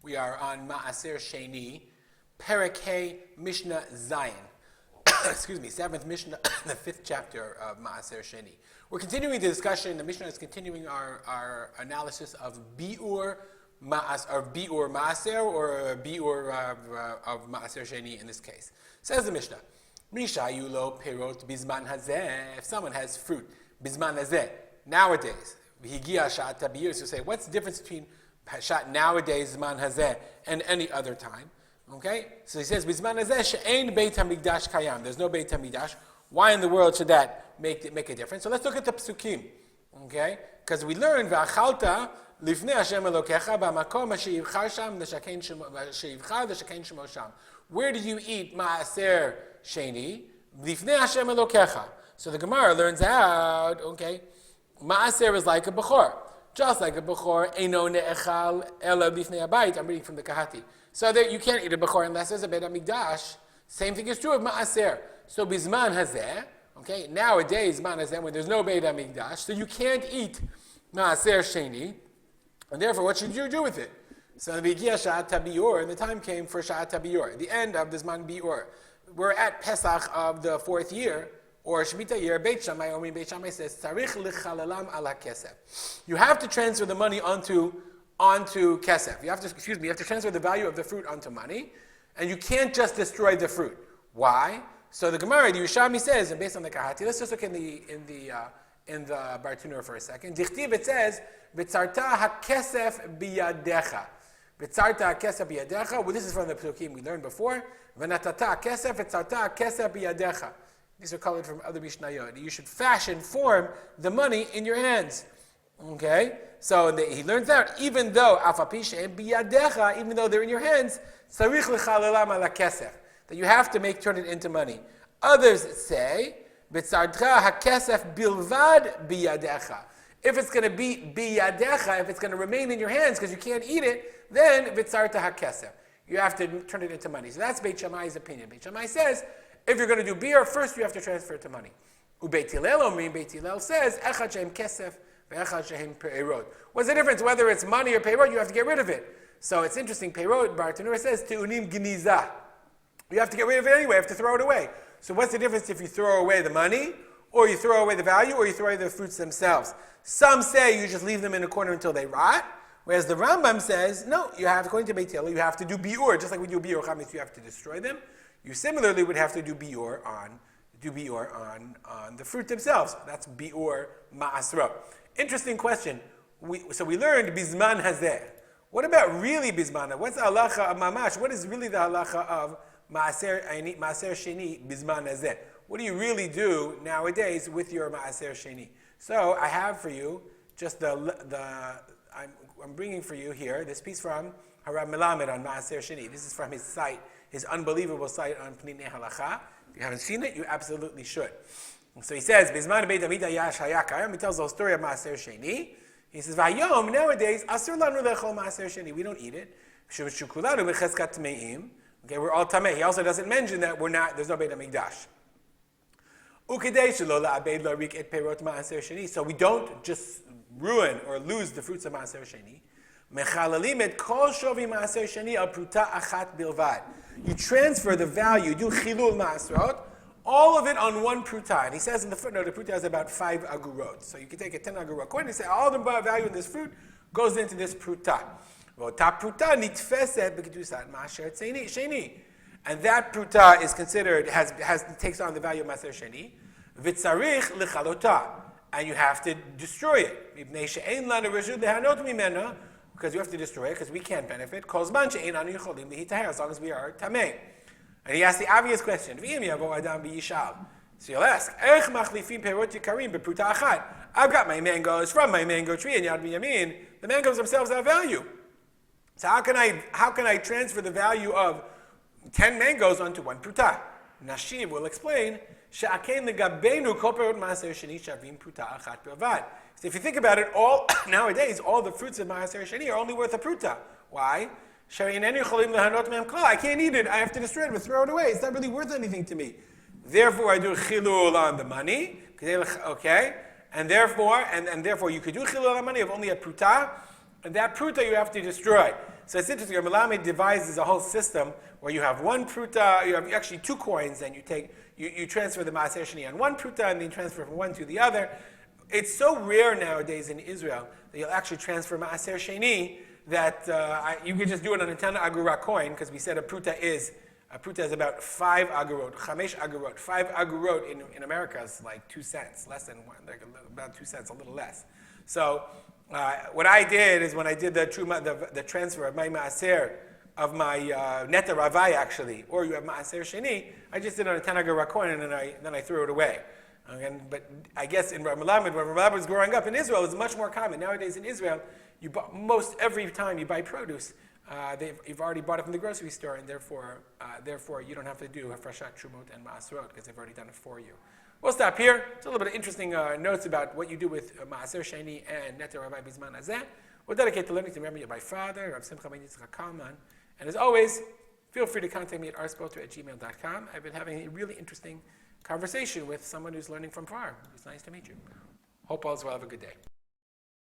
We are on Maaser Sheni, Perek Hey, Mishnah Zayin. Excuse me, 7th Mishnah, the 5th chapter of Maaser Sheni. We're continuing the discussion. The Mishnah is continuing our analysis of Bi'ur Maaser, or Bi'ur of Maaser Sheni in this case. Says the Mishnah, Misha yulo perot bizman hazeh. If someone has fruit, bizman hazeh, nowadays, v'higia sha'at tabiyur, so say, what's the difference between shat nowadays, zman hazeh, and any other time? Okay? So he says, bizman hazeh she'ein beit hamikdash kayam. There's no beit hamikdash. Why in the world should that make a difference? So let's look at the psukim. Okay? Because we learned, v'achalta lifnei Hashem Elokecha b'makom asher yivchar sham l'shakein shemo sham. Where do you eat Maaser Sheni? Lifnei Hashem Elokecha. So the Gemara learns out, okay, Maaser is like a Bechor. Just like a Bechor, Eino ne'echal ela lifnei habayit. I'm reading from the Kahati. So that you can't eat a Bechor unless there's a Beit HaMikdash. Same thing is true of Maaser. So bizman hazeh, okay, nowadays, zman hazeh, when there's no Beit HaMikdash, so you can't eat Maaser Sheni, and therefore, what should you do with it? So the Sha'at Tabior, and the time came for Sha'at Tabior, the end of the Zman Bior. We're at Pesach of the 4th year, or Shemitah year. Beit Shammai says, Tzarich l'chalalam ala kesef. You have to transfer the money onto kesef. You have to transfer the value of the fruit onto money, and you can't just destroy the fruit. Why? So the Gemara, the Yerushalmi says, and based on the Kahati, let's just look in the Bartunur for a second. Dichtiv, it says, V'tzarta hakesef biyadecha. V'tzarta hakesef biyadecha. Well, this is from the Psukim we learned before. V'natata hakesef, v'tzarta hakesef biyadecha. These are colored from other Mishnayot. You should form the money in your hands. Okay? So he learns out, even though afapish and biyadecha, even though they're in your hands, tzarich l'chalalam ala kesef, that you have to turn it into money. Others say, V'tzarta hakesef bilvad biyadecha. If it's going to be biyadecha, if it's going to remain in your hands because you can't eat it, then v'tzarta hakesef. You have to turn it into money. So that's Beit Shammai's opinion. Beit Shammai says, if you're going to do beer, first you have to transfer it to money. Beit Hillel says, echad shehem kesef ve'echad shehem pe'erot. What's the difference? Whether it's money or pe'erot, you have to get rid of it. So it's interesting. Pe'erot, Bartanura says, te'unim gniza. You have to get rid of it anyway. You have to throw it away. So what's the difference if you throw away the money, or you throw away the value, or you throw away the fruits themselves? Some say you just leave them in a corner until they rot, whereas the Rambam says, no, you have, according to Beit Hillel, you have to do biur, just like we do biur chametz, you have to destroy them. You similarly would have to do biur on the fruit themselves. That's biur ma'asra. Interesting question. So we learned bizman hazeh. What about really bizman? What's the halacha of mamash? What is really the halacha of Maaser Sheni bizman hazeh? What do you really do nowadays with your Maaser Sheni? So I have for you just I'm bringing for you here this piece from Harav Melamed on Maaser Sheni. This is from his site, his unbelievable site on Pninei Halacha. If you haven't seen it, you absolutely should. So he says, Bizman Beit Hamikdash Yash Hayakayim. He tells the whole story of Maaser Sheni. He says, Vayom, nowadays, Asur lanu lechol Maaser Sheni. We don't eat it. Shukulanu b'cheskat tmeim. Okay, we're all tamei. He also doesn't mention that there's no Beit HaMikdash. So we don't just ruin or lose the fruits of Maaser Sheni. You transfer the value, do chilul ma'asrot, all of it on one pruta. And he says in the footnote, the pruta is about 5 agurot. So you can take a 10 agurot coin and say all the value in this fruit goes into this pruta. And that pruta is considered, takes on the value of Maaser Sheni. V'tzarich l'chalota, and you have to destroy it. Because you have to destroy it, because we can't benefit. As long as we are tamei. And he asks the obvious question. So you'll ask, I've got my mangoes from my mango tree in Yad Binyamin. The mangoes themselves have value. So how can I transfer the value of 10 mangoes onto one pruta? Nashiv will explain. So if you think about it, nowadays all the fruits of Maaser Sheni are only worth a pruta. Why? I can't eat it. I have to destroy it or throw it away. It's not really worth anything to me. Therefore, I do chilul on the money. Okay, and therefore you could do chilul on the money of only a pruta, and that pruta you have to destroy. So it's interesting. Melamed devises a whole system where you have one pruta, you have actually 2 coins, and you transfer the Maaser Sheni on one pruta, and then you transfer from one to the other. It's so rare nowadays in Israel that you'll actually transfer Maaser Sheni that you can just do it on a 10 agura coin, because we said a pruta is about 5 agurot, 5 agurot. 5 agurot in America is like 2 cents, less than one, like about 2 cents, a little less. So what I did is when I did the transfer of my maaser, of my neta ravai actually, or you have maaser sheni, I just did it on a 10 agura coin, and then I threw it away. But I guess in Rav Melamed, when Rav Melamed was growing up in Israel, it was much more common. Nowadays in Israel, most every time you buy produce, you've already bought it from the grocery store, and therefore you don't have to do Hafrashat Trumot and Maaserot because they've already done it for you. We'll stop here. It's a little bit of interesting notes about what you do with Maaser Sheni and Neta Ravai Bizman Hazeh. We'll dedicate the learning to remember my father, Rav Simcha Ben Yitzchak Kalman. And as always, feel free to contact me at arspoter@gmail.com. I've been having a really interesting conversation with someone who's learning from far. It's nice to meet you. Hope all is well. Have a good day.